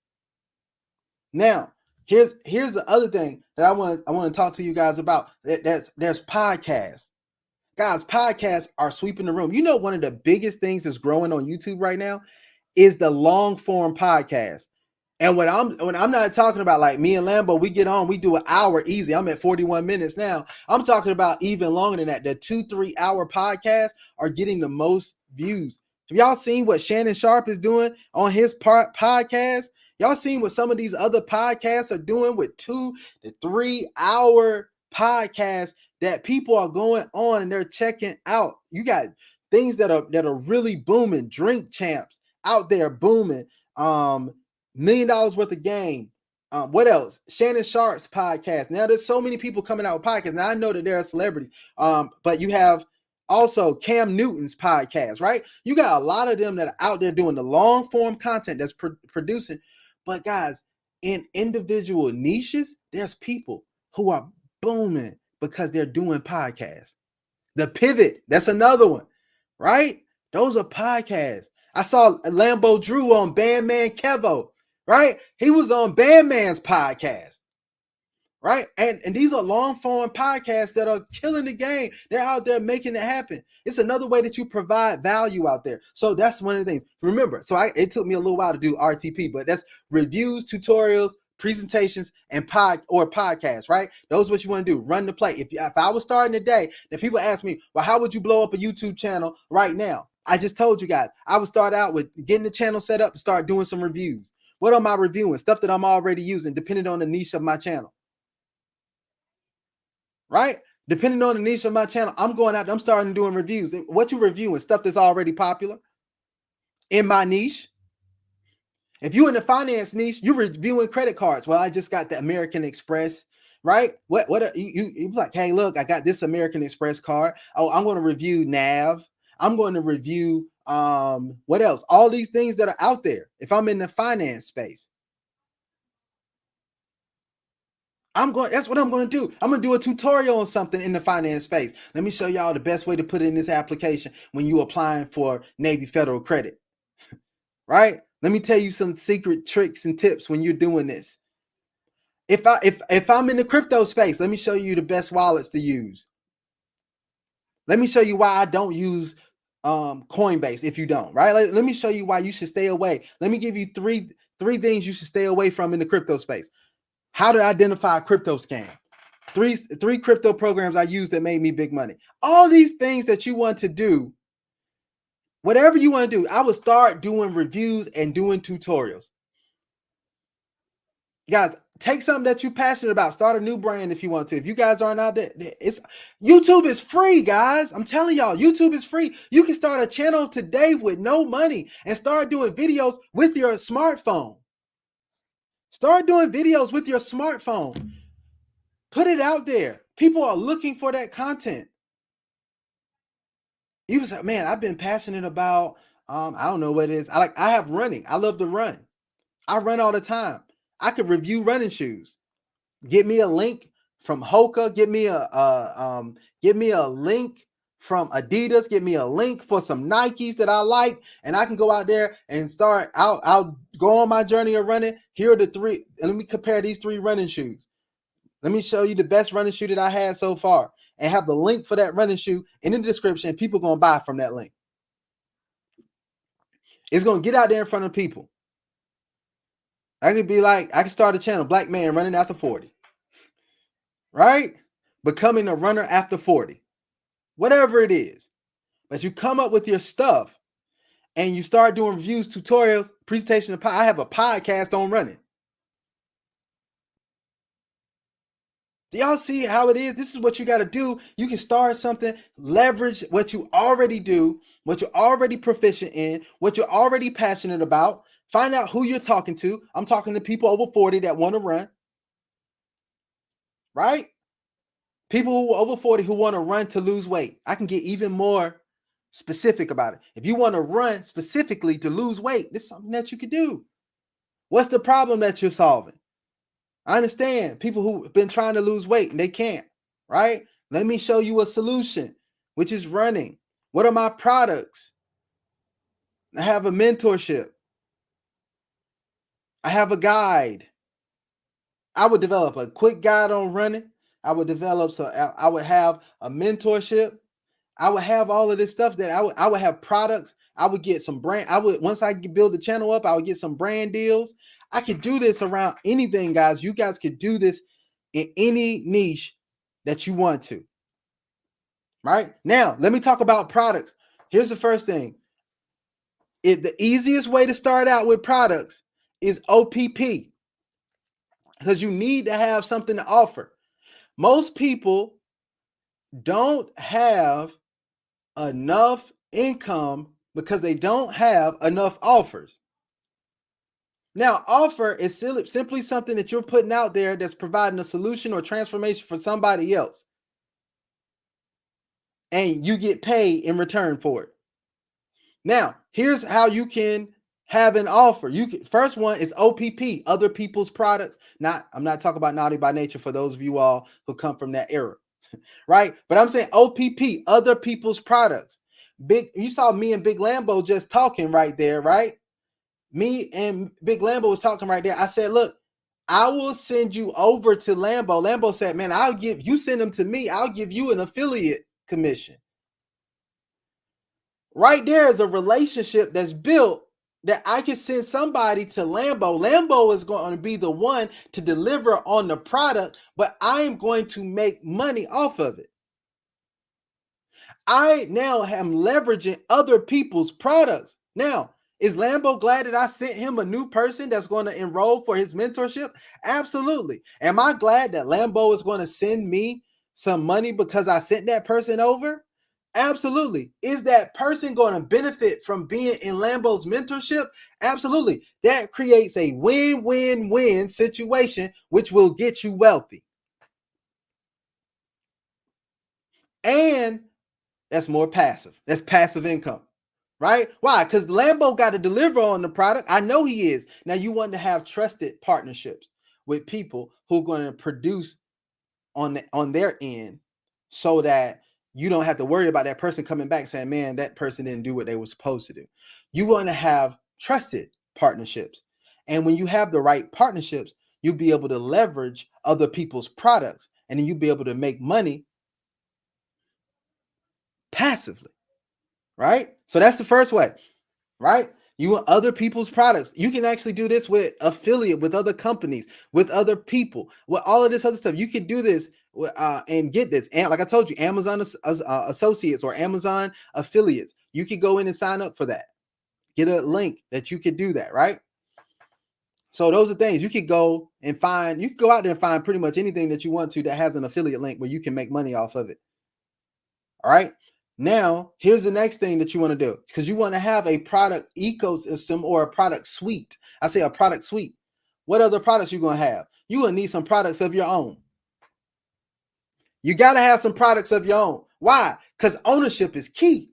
Now, here's the other thing that I want to talk to you guys about. There's podcasts. Guys, podcasts are sweeping the room. You know, one of the biggest things that's growing on YouTube right now is the long form podcast. And when I'm not talking about like me and Lambo, we get on, we do an hour easy. I'm at 41 minutes now. I'm talking about even longer than that. The 2-3 hour podcasts are getting the most views. Have y'all seen what Shannon Sharp is doing on his podcast? Y'all seen what some of these other podcasts are doing with 2 to 3 hour podcasts that people are going on and they're checking out. You got things that are really booming. Drink Champs out there booming. $1 million worth of game. What else? Shannon Sharp's podcast. Now there's so many people coming out with podcasts. Now I know that there are celebrities, but you have also Cam Newton's podcast, right? You got a lot of them that are out there doing the long form content that's producing. But guys, in individual niches, there's people who are booming because they're doing podcasts. The Pivot, that's another one, right? Those are podcasts. I saw Lambo Drew on Bandman Kevo, right? He was on Bandman's podcast, right? And these are long form podcasts that are killing the game. They're out there making it happen. It's another way that you provide value out there. So that's one of the things. Remember, it took me a little while to do RTP, but that's reviews, tutorials, presentations, and podcasts, right? Those are what you want to do. Run the play. If I was starting today, then people ask me, well, how would you blow up a YouTube channel right now? I just told you guys, I would start out with getting the channel set up and start doing some reviews. What am I reviewing? Stuff that I'm already using, depending on the niche of my channel. Right? Depending on the niche of my channel, I'm going out, I'm starting doing reviews. What you reviewing? Stuff that's already popular in my niche. If you're in the finance niche, you're reviewing credit cards. Well, I just got the American Express, right? What you like, hey, look, I got this American Express card. Oh, I'm going to review NAV. I'm going to review what else? All these things that are out there. If I'm in the finance space. That's what I'm going to do. I'm going to do a tutorial on something in the finance space. Let me show y'all the best way to put it in this application when you're applying for Navy Federal Credit, right? Let me tell you some secret tricks and tips when you're doing this. If I'm in the crypto space, let me show you the best wallets to use. Let me show you why I don't use Coinbase if you don't, right? Let me show you why you should stay away. Let me give you three things you should stay away from in the crypto space. How to identify a crypto scam. Three crypto programs I used that made me big money. All these things that you want to do, whatever you want to do, I would start doing reviews and doing tutorials. Guys, take something that you're passionate about. Start a new brand if you want to. If you guys aren't out there, YouTube is free, guys. I'm telling y'all, YouTube is free. You can start a channel today with no money and start doing videos with your smartphone. Start doing videos with your smartphone. Put it out there. People are looking for that content. You was like, man, I've been passionate about, I don't know what it is. I have running. I love to run. I run all the time. I could review running shoes. Get me a link from Hoka. Give me a link from Adidas, get me a link for some Nikes that I like, and I can go out there and start. I'll go on my journey of running. Here are the three, and let me compare these three running shoes. Let me show you the best running shoe that I had so far, and have the link for that running shoe in the description. People gonna buy from that link. It's gonna get out there in front of people. I could be like, I can start a channel, Black Man Running After 40. Right? Becoming a runner after 40. Whatever it is. But you come up with your stuff and you start doing reviews, tutorials, presentation. I have a podcast on running. Do y'all see how it is? This is what you got to do. You can start something, leverage what you already do, what you're already proficient in, what you're already passionate about. Find out who you're talking to. I'm talking to people over 40 that want to run. Right? People who are over 40 who want to run to lose weight. I can get even more specific about it. If you want to run specifically to lose weight, this is something that you could do. What's the problem that you're solving? I understand people who've been trying to lose weight and they can't, right? Let me show you a solution, which is running. What are my products? I have a mentorship. I have a guide. I would develop a quick guide on running. I would develop, so I would have a mentorship. I would have all of this stuff that I would have products. I would get some brand. Once I build the channel up, I would get some brand deals. I could do this around anything, guys. You guys could do this in any niche that you want to. Right? Now, let me talk about products. Here's the first thing. The easiest way to start out with products is OPP, because you need to have something to offer. Most people don't have enough income because they don't have enough offers. Now, offer is simply something that you're putting out there that's providing a solution or transformation for somebody else, and you get paid in return for it. Now, here's how you can have an offer. First one is OPP, other people's products. I'm not talking about Naughty by Nature for those of you all who come from that era. Right? But I'm saying OPP, other people's products. You saw me and Big Lambo just talking right there, right? Me and Big Lambo was talking right there. I said, look, I will send you over to Lambo. Lambo said, man, you send them to me. I'll give you an affiliate commission. Right there is a relationship that's built that I can send somebody to Lambo. Lambo is going to be the one to deliver on the product, but I am going to make money off of it. I now am leveraging other people's products. Now, is Lambo glad that I sent him a new person that's going to enroll for his mentorship? Absolutely. Am I glad that Lambo is going to send me some money because I sent that person over? Absolutely. Is that person going to benefit from being in Lambo's mentorship? Absolutely. That creates a win-win-win situation, which will get you wealthy. And that's more passive. That's passive income, right? Why? Because Lambo got to deliver on the product. I know he is. Now you want to have trusted partnerships with people who are going to produce on their end, so that you don't have to worry about that person coming back saying, man, that person didn't do what they were supposed to do. You want to have trusted partnerships. And when you have the right partnerships, you'll be able to leverage other people's products, and then you'll be able to make money passively, right? So that's the first way, right? You want other people's products. You can actually do this with affiliate, with other companies, with other people, with all of this other stuff. You can do this and get this. And like I told you, Amazon associates or Amazon affiliates. You can go in and sign up for that. Get a link that you could do that, right? So those are things you could go and find. You can go out there and find pretty much anything that you want to that has an affiliate link where you can make money off of it. All right. Now, here's the next thing that you want to do, because you want to have a product ecosystem or a product suite. I say a product suite. What other products you going to have? You're going to need some products of your own. You got to have some products of your own. Why? Because ownership is key.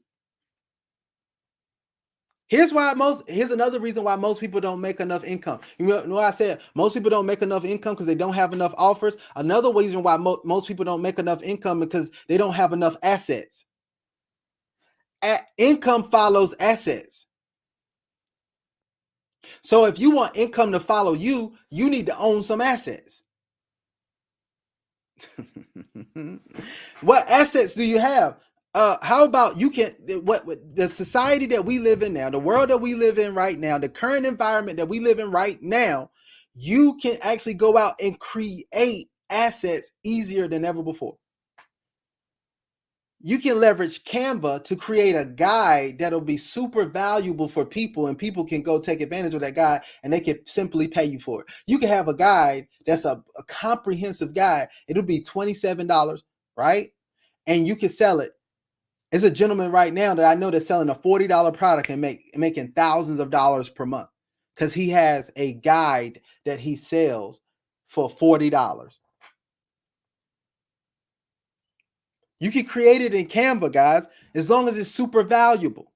Here's another reason why most people don't make enough income. You know I said most people don't make enough income because they don't have enough offers. Another reason why most people don't make enough income because they don't have enough assets. income follows assets. So if you want income to follow you, you need to own some assets. What assets do you have? How about what the society that we live in now, the world that we live in right now, the current environment that we live in right now, you can actually go out and create assets easier than ever before. You can leverage Canva to create a guide that'll be super valuable for people, and people can go take advantage of that guide and they can simply pay you for it. You can have a guide that's a comprehensive guide. It'll be $27, right? And you can sell it. There's a gentleman right now that I know that's selling a $40 product and making thousands of dollars per month because he has a guide that he sells for $40. You can create it in Canva, guys, as long as it's super valuable.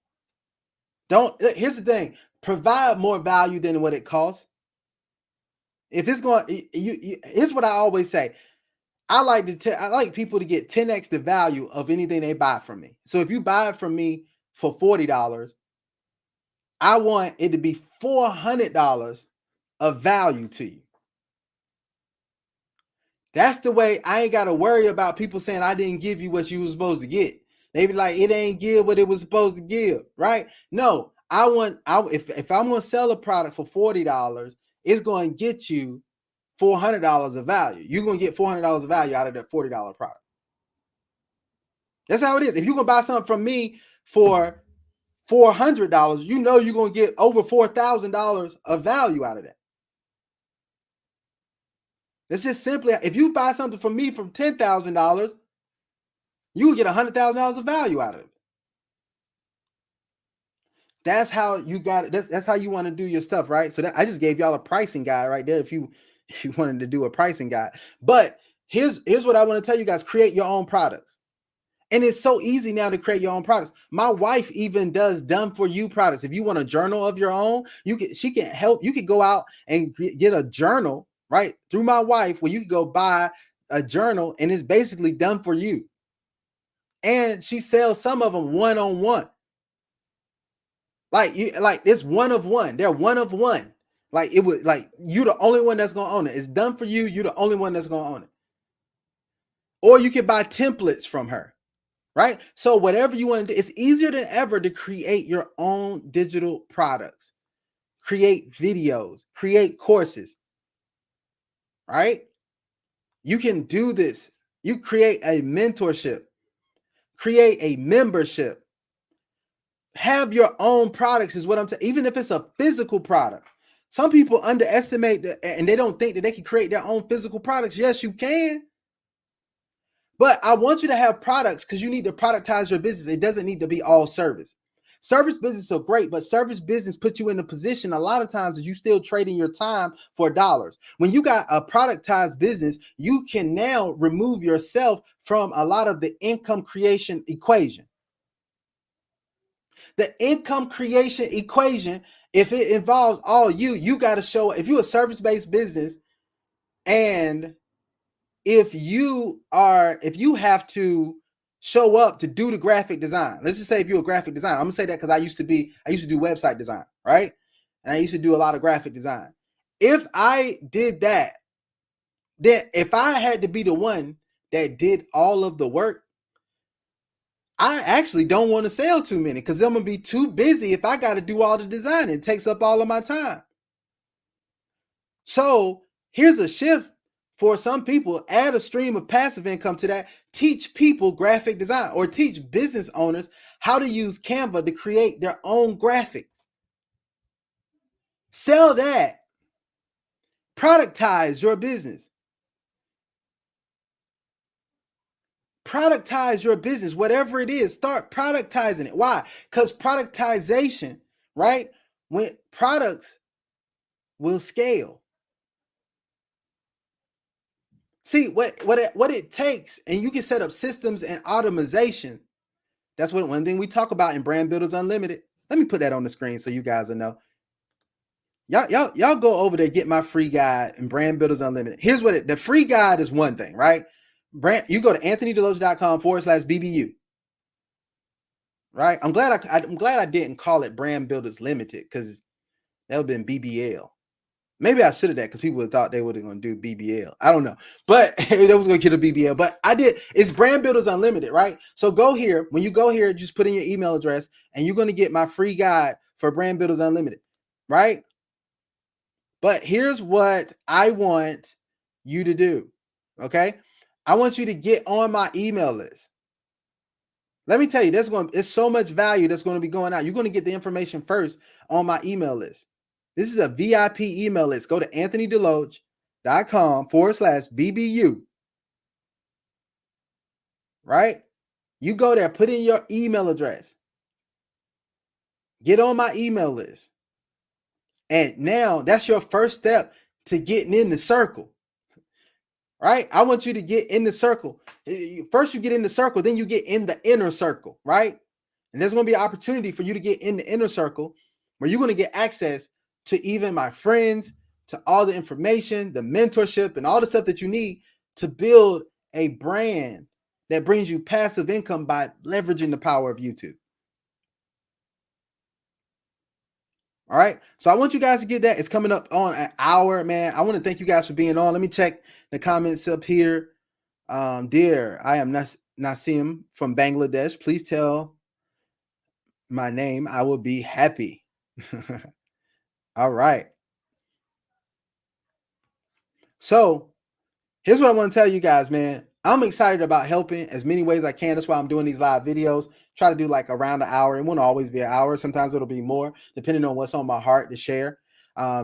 Here's the thing, provide more value than what it costs. If it's going, here's what I always say. I like people to get 10x the value of anything they buy from me. So if you buy it from me for $40, I want it to be $400 of value to you. That's the way I ain't got to worry about people saying I didn't give you what you was supposed to get. They be like, it ain't give what it was supposed to give, right? No, if I'm going to sell a product for $40, it's going to get you $400 of value. You're going to get $400 of value out of that $40 product. That's how it is. If you're going to buy something from me for $400, you know you're going to get over $4,000 of value out of that. That's just simply, if you buy something from me for $10,000, you will get $100,000 of value out of it. That's how you got it. That's how you want to do your stuff, right? So I just gave y'all a pricing guide right there if you wanted to do a pricing guide. But here's what I want to tell you guys: create your own products. And it's so easy now to create your own products. My wife even does done for you products. If you want a journal of your own, she can help. You could go out and get a journal, right, through my wife, where you can go buy a journal and it's basically done for you. And she sells some of them one-on-one. Like it's one of one. They're one of one. Like it would, like you're the only one that's gonna own it. It's done for you. You're the only one that's gonna own it. Or you can buy templates from her. Right? So whatever you want to do, it's easier than ever to create your own digital products, create videos, create courses, right? You can do this. You create a mentorship, create a membership, have your own products is what I'm saying. Even if it's a physical product, some people underestimate that and they don't think that they can create their own physical products. Yes, you can. But I want you to have products because you need to productize your business. It doesn't need to be all service. Service business are great, but service business puts you in a position a lot of times that you still trading your time for dollars. When you got a productized business, you can now remove yourself from a lot of the income creation equation. The income creation equation, if it involves all you got to show, if you're a service-based business and if you have to show up to do the graphic design, let's just say if you're a graphic designer, I'm gonna say that because I used to do website design, right? And I used to do a lot of graphic design. If I did that, then if I had to be the one that did all of the work, I actually don't want to sell too many because I'm gonna be too busy if I got to do all the design. It takes up all of my time. So here's a shift. For some people, add a stream of passive income to that. Teach people graphic design or teach business owners how to use Canva to create their own graphics. Sell that. Productize your business. Productize your business, whatever it is. Start productizing it. Why? Because productization, right? When products will scale. See what it takes, and you can set up systems and automation. That's one thing we talk about in Brand Builders Unlimited. Let me put that on the screen so you guys will know. Y'all go over there, get my free guide in Brand Builders Unlimited. Here's what the free guide is one thing, right? You go to anthonydeloach.com/BBU. right? I'm glad I didn't call it Brand Builders Limited because that would have been BBL. Maybe I should have that because people thought they were going to do BBL. I don't know, but they was going to get a BBL. But I did. It's Brand Builders Unlimited, right? So go here. When you go here, just put in your email address, and you're going to get my free guide for Brand Builders Unlimited, right? But here's what I want you to do. Okay, I want you to get on my email list. Let me tell you, it's so much value that's going to be going out. You're going to get the information first on my email list. This is a VIP email list. Go to anthonydeloach.com/BBU. Right? You go there, put in your email address. Get on my email list. And now that's your first step to getting in the circle. Right? I want you to get in the circle. First, you get in the circle, then you get in the inner circle, right? And there's going to be an opportunity for you to get in the inner circle where you're going to get access to even my friends, to all the information, the mentorship, and all the stuff that you need to build a brand that brings you passive income by leveraging the power of YouTube. All right. So I want you guys to get that. It's coming up on an hour, man. I want to thank you guys for being on. Let me check the comments up here. Dear, I am Nasim from Bangladesh. Please tell my name. I will be happy. All right. So here's what I want to tell you guys, man. I'm excited about helping as many ways I can. That's why I'm doing these live videos. Try to do like around an hour. It won't always be an hour. Sometimes it'll be more, depending on what's on my heart to share.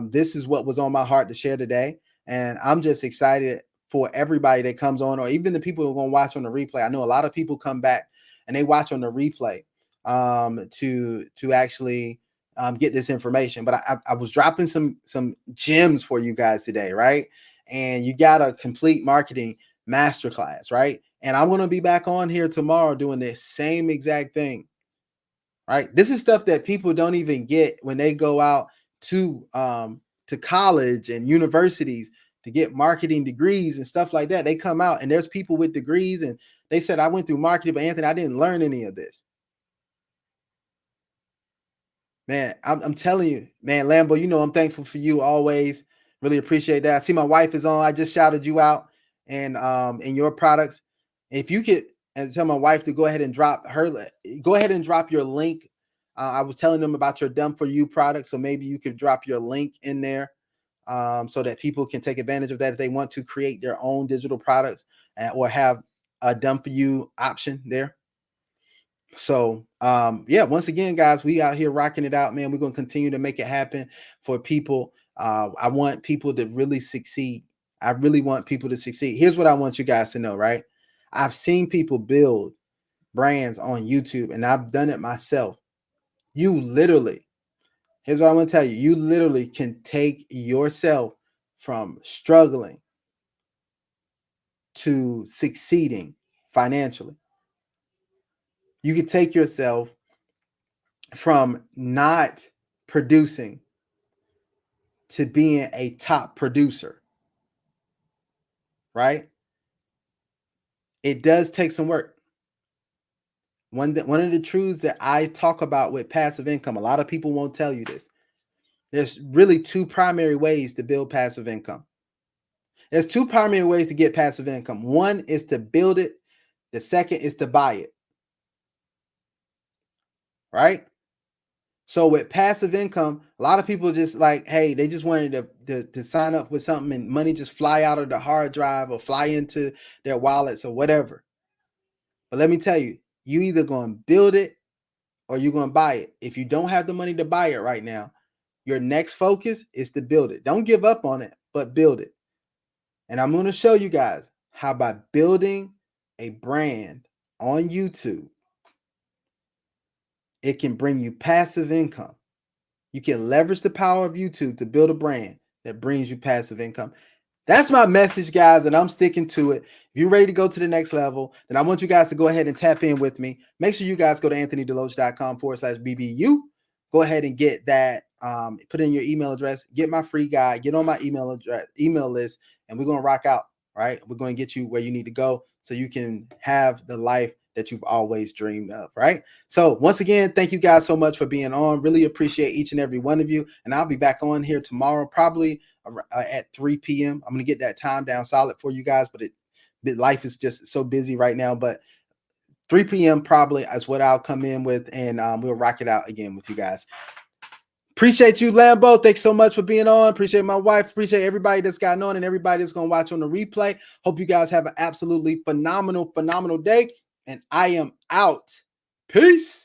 This is what was on my heart to share today. And I'm just excited for everybody that comes on, or even the people who are going to watch on the replay. I know a lot of people come back and they watch on the replay to actually get this information. But I was dropping some gems for you guys today, right? And you got a complete marketing masterclass, right? And I'm going to be back on here tomorrow doing this same exact thing, right? This is stuff that people don't even get when they go out to college and universities to get marketing degrees and stuff like that. They come out and there's people with degrees and they said, I went through marketing, but Anthony, I didn't learn any of this. Man, I'm telling you, man, Lambo, you know I'm thankful for you always. Really appreciate that. I see my wife is on. I just shouted you out and in your products. If you could and tell my wife to go ahead and drop your link. I was telling them about your Done For You product, so maybe you could drop your link in there so that people can take advantage of that if they want to create their own digital products or have a Done For You option there. So yeah, once again, guys, we out here rocking it out, man. We're gonna continue to make it happen for people. I want people to really succeed. I really want people to succeed. Here's what I want you guys to know, right? I've seen people build brands on YouTube, and I've done it myself. You literally, here's what I want to tell you: you literally can take yourself from struggling to succeeding financially. You can take yourself from not producing to being a top producer, right? It does take some work. One of the truths that I talk about with passive income, a lot of people won't tell you this. There's really two primary ways to build passive income. There's two primary ways to get passive income. One is to build it. The second is to buy it, right? So with passive income, a lot of people just like, hey, they just wanted to sign up with something and money just fly out of the hard drive or fly into their wallets or whatever. But let me tell you, you either going to build it or you're going to buy it. If you don't have the money to buy it right now, your next focus is to build it. Don't give up on it, but build it. And I'm going to show you guys how by building a brand on YouTube, it can bring you passive income. You can leverage the power of YouTube to build a brand that brings you passive income. That's my message, guys, and I'm sticking to it. If you're ready to go to the next level, then I want you guys to go ahead and tap in with me. Make sure you guys go to anthonydeloach.com/BBU. Go ahead and get that. Put in your email address, get my free guide, get on my email list, and we're going to rock out, right? We're going to get you where you need to go so you can have the life that you've always dreamed of, right? So once again, thank you guys so much for being on. Really appreciate each and every one of you. And I'll be back on here tomorrow, probably at 3 p.m. I'm going to get that time down solid for you guys, but life is just so busy right now. But 3 p.m. probably is what I'll come in with, and we'll rock it out again with you guys. Appreciate you, Lambo. Thanks so much for being on. Appreciate my wife. Appreciate everybody that's gotten on and everybody that's going to watch on the replay. Hope you guys have an absolutely phenomenal day. And I am out. Peace.